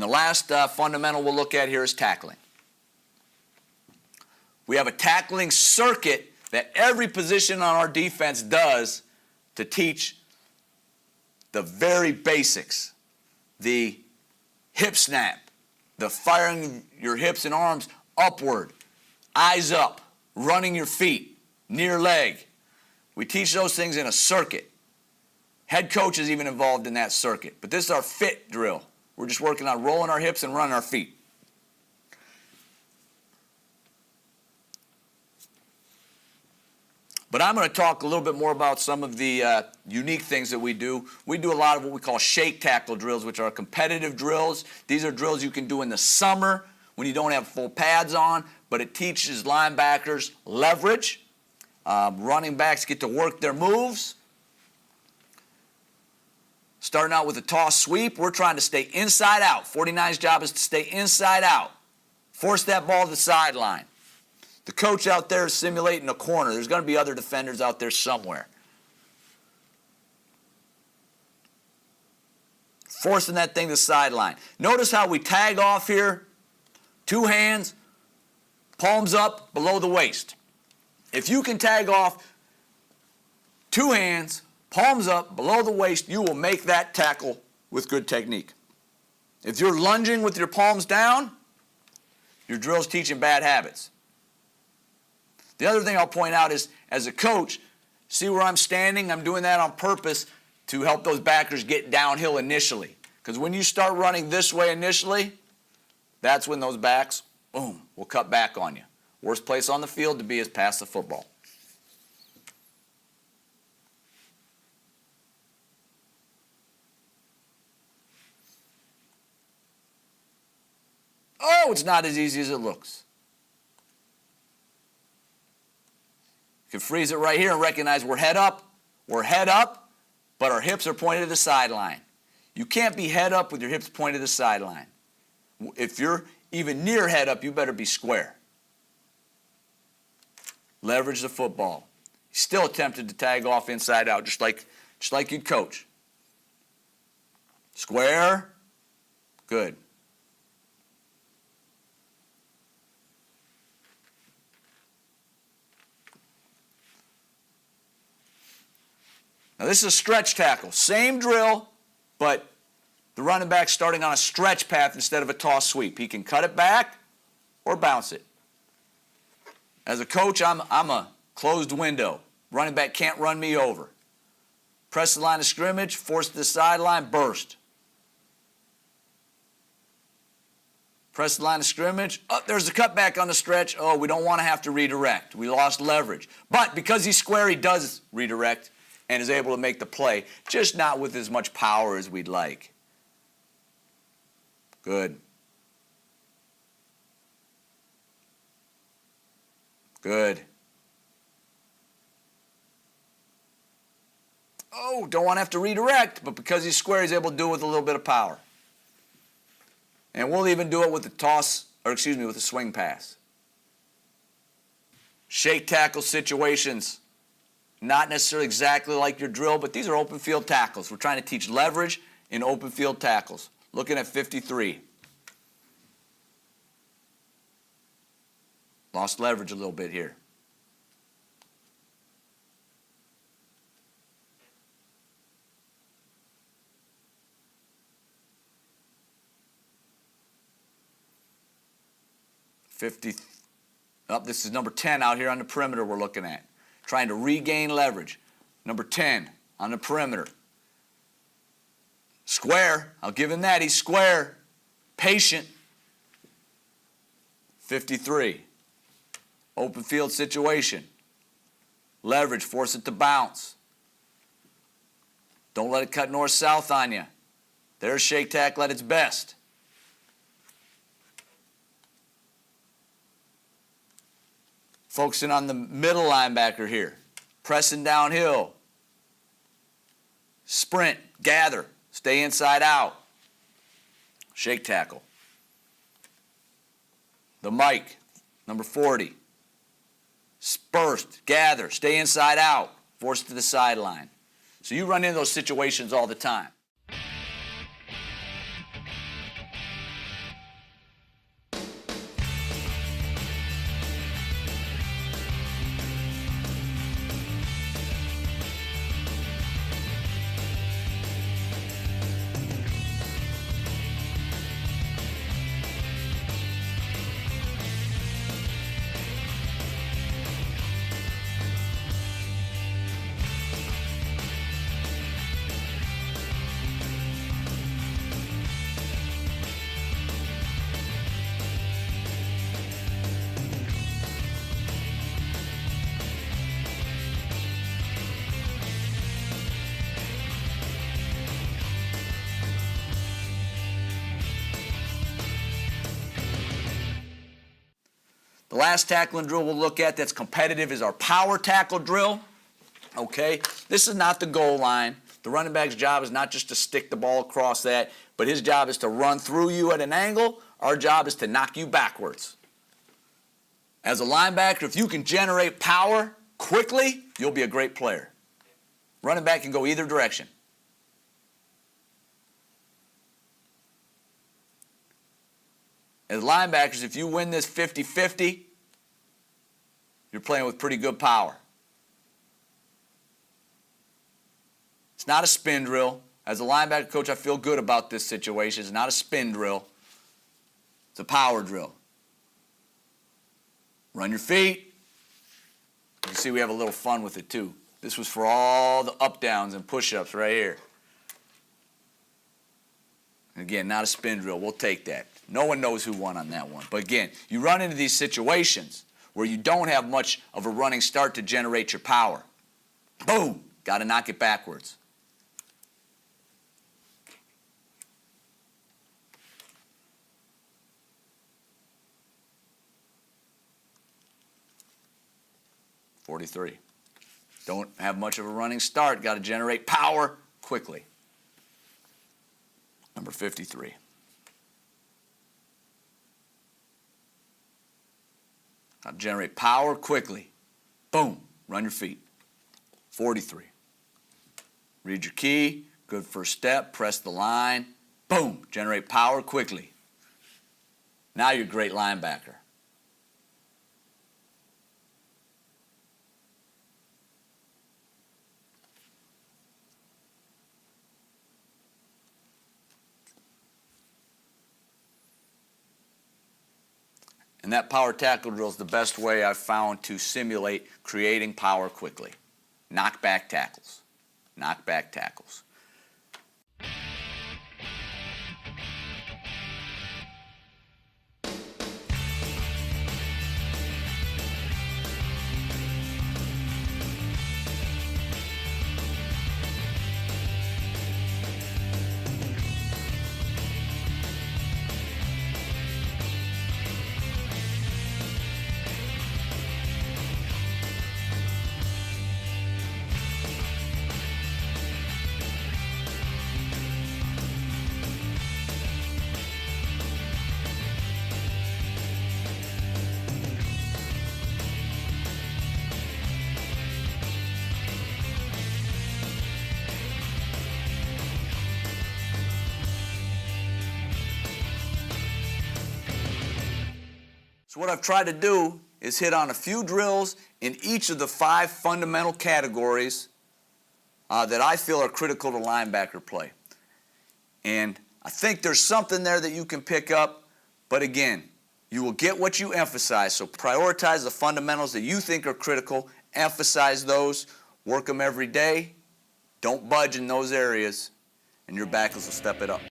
the last fundamental we'll look at here is tackling. We have a tackling circuit that every position on our defense does to teach the very basics. The hip snap, the firing your hips and arms upward, eyes up, running your feet, near leg. We teach those things in a circuit. Head coach is even involved in that circuit. But this is our fit drill. We're just working on rolling our hips and running our feet. But I'm going to talk a little bit more about some of the unique things that we do. We do a lot of what we call shake tackle drills, which are competitive drills. These are drills you can do in the summer when you don't have full pads on, but it teaches linebackers leverage. Running backs get to work their moves. Starting out with a toss sweep, we're trying to stay inside out. 49's job is to stay inside out. Force that ball to the sideline. The coach out there is simulating a corner. There's going to be other defenders out there somewhere. Forcing that thing to the sideline. Notice how we tag off here. 2 hands, palms up, below the waist. If you can tag off 2 hands, palms up, below the waist, you will make that tackle with good technique. If you're lunging with your palms down, your drill's teaching bad habits. The other thing I'll point out is, as a coach, see where I'm standing? I'm doing that on purpose to help those backers get downhill initially. Because when you start running this way initially, that's when those backs, boom, will cut back on you. Worst place on the field to be is past the football. Oh, it's not as easy as it looks. You can freeze it right here and recognize we're head up, but our hips are pointed to the sideline. You can't be head up with your hips pointed to the sideline. If you're even near head up, you better be square. Leverage the football. He's still attempted to tag off inside out, just like you'd coach. Square, good. Now this is a stretch tackle. Same drill, but the running back's starting on a stretch path instead of a toss sweep. He can cut it back or bounce it. As a coach, I'm a closed window. Running back can't run me over. Press the line of scrimmage, force to the sideline, burst. Press the line of scrimmage. Oh, there's a cutback on the stretch. Oh, we don't want to have to redirect. We lost leverage. But because he's square, he does redirect and is able to make the play, just not with as much power as we'd like. Good. Good. Oh, don't want to have to redirect, but because he's square, he's able to do it with a little bit of power. And we'll even do it with with a swing pass. Shake tackle situations. Not necessarily exactly like your drill, but these are open field tackles. We're trying to teach leverage in open field tackles. Looking at 53. Lost leverage a little bit here. This is number 10 out here on the perimeter we're looking at. Trying to regain leverage. Number 10 on the perimeter. Square. I'll give him that. He's square. Patient. 53. Open field situation. Leverage. Force it to bounce. Don't let it cut north-south on you. There's shake tackle at its best. Focusing on the middle linebacker here. Pressing downhill. Sprint. Gather. Stay inside out. Shake tackle. The Mike, number 40. Burst. Gather. Stay inside out. Force it to the sideline. So you run into those situations all the time. The last tackling drill we'll look at that's competitive is our power tackle drill. Okay, this is not the goal line. The running back's job is not just to stick the ball across that, but his job is to run through you at an angle. Our job is to knock you backwards. As a linebacker, if you can generate power quickly, you'll be a great player. Running back can go either direction. As linebackers, if you win this 50-50, you're playing with pretty good power. It's not a spin drill. As a linebacker coach, I feel good about this situation. It's not a spin drill. It's a power drill. Run your feet. You can see we have a little fun with it too. This was for all the up downs and push-ups right here. Again, not a spin drill. We'll take that. No one knows who won on that one. But again, you run into these situations where you don't have much of a running start to generate your power. Boom! Got to knock it backwards. .43. Don't have much of a running start. Got to generate power quickly. Number 53. Got to generate power quickly. Boom. Run your feet. 43. Read your key. Good first step. Press the line. Boom. Generate power quickly. Now you're a great linebacker. And that power tackle drill is the best way I've found to simulate creating power quickly. Knockback tackles. Knockback tackles. So what I've tried to do is hit on a few drills in each of the 5 fundamental categories that I feel are critical to linebacker play. And I think there's something there that you can pick up, but again, you will get what you emphasize. So prioritize the fundamentals that you think are critical, emphasize those, work them every day, don't budge in those areas, and your backers will step it up.